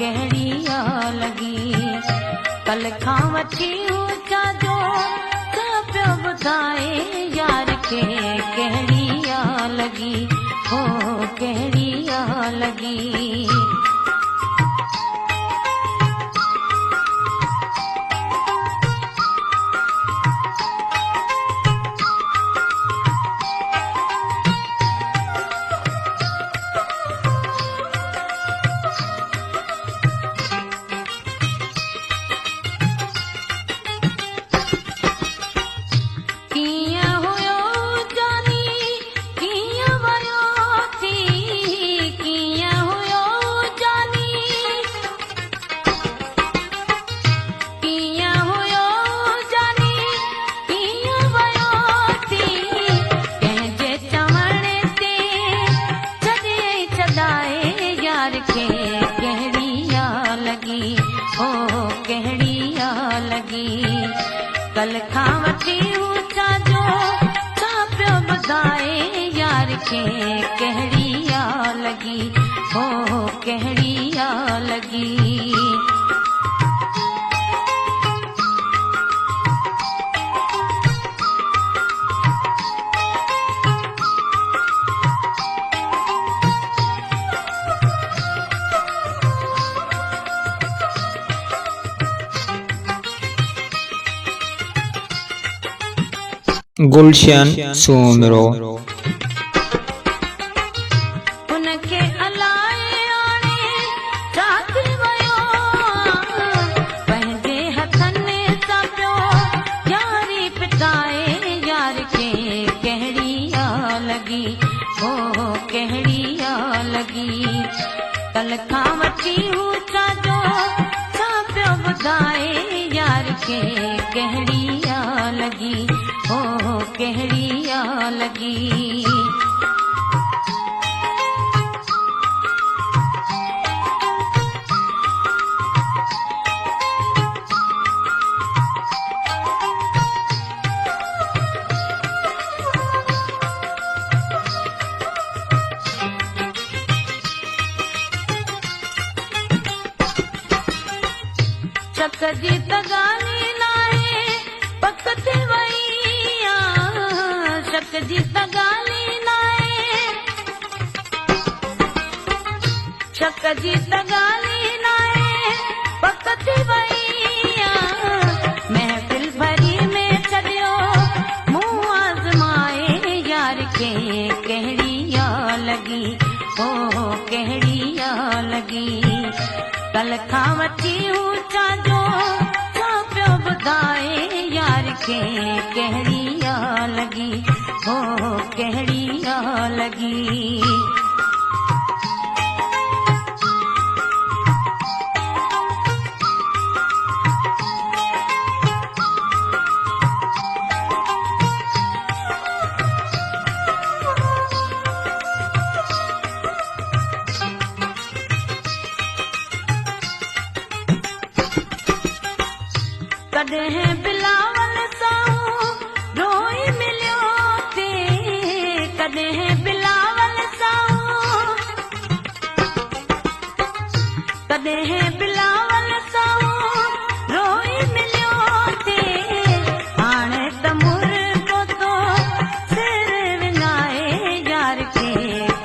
कहिड़िया लगी। कल खां वठी ऊचा जो पियो ॿुधाए यार खे कहिड़िया लगी, हो कहिड़िया लगी। कल खां वठी ऊचा जो पियो ॿुधाए यार खे कहिड़िया लगी, हो कहिड़िया लगी। गुलशन सूमरो उनके अलाए आणे जाती वयो पंहिंजे हथनि सां पियो यारी पिटाए यार खे कहिड़िया लगी, हो कहिड़िया लगी। कल खां वठी ऊचा जो पियो ॿुधाए यार खे कहिड़िया लगी, हो कहिड़िया लगी। चक जी त ॻाल्हि नाहे पक थी वई आ, चक जी त ॻाल्हि नाहे, चक जी त ॻाल्हि नाहे पक थी वई आ। महफ़िल भरी में छॾियो मुंहुं आज़माए यार खे कहिड़िया लगी, हो कहिड़िया लगी। कल खां वठी ऊचा जो पियो ॿुधाए यार खे कहिड़िया लगी, हो कहिड़िया लगी। कॾहिं बिलावल सां रोई मिलियो थे, कॾहिं बिलावल सां, कॾहिं बिलावल सां रोई मिलियो थे। हाणे त मुर्गो तो सिर विञाए यार खे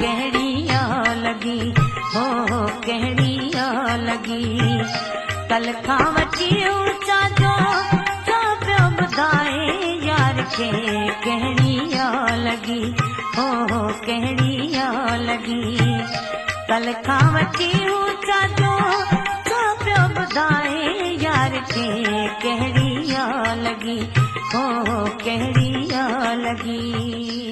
कहिड़िया लगी, हो कहिड़िया लगी। कल खां वठी ऊचा जो पियो ॿुधाए यार खे कहिड़िया लगी, हो कहिड़िया लगी। कल खां वठी ऊचा जो पियो ॿुधाए यार खे कहिड़िया लगी, हो कहिड़िया लगी।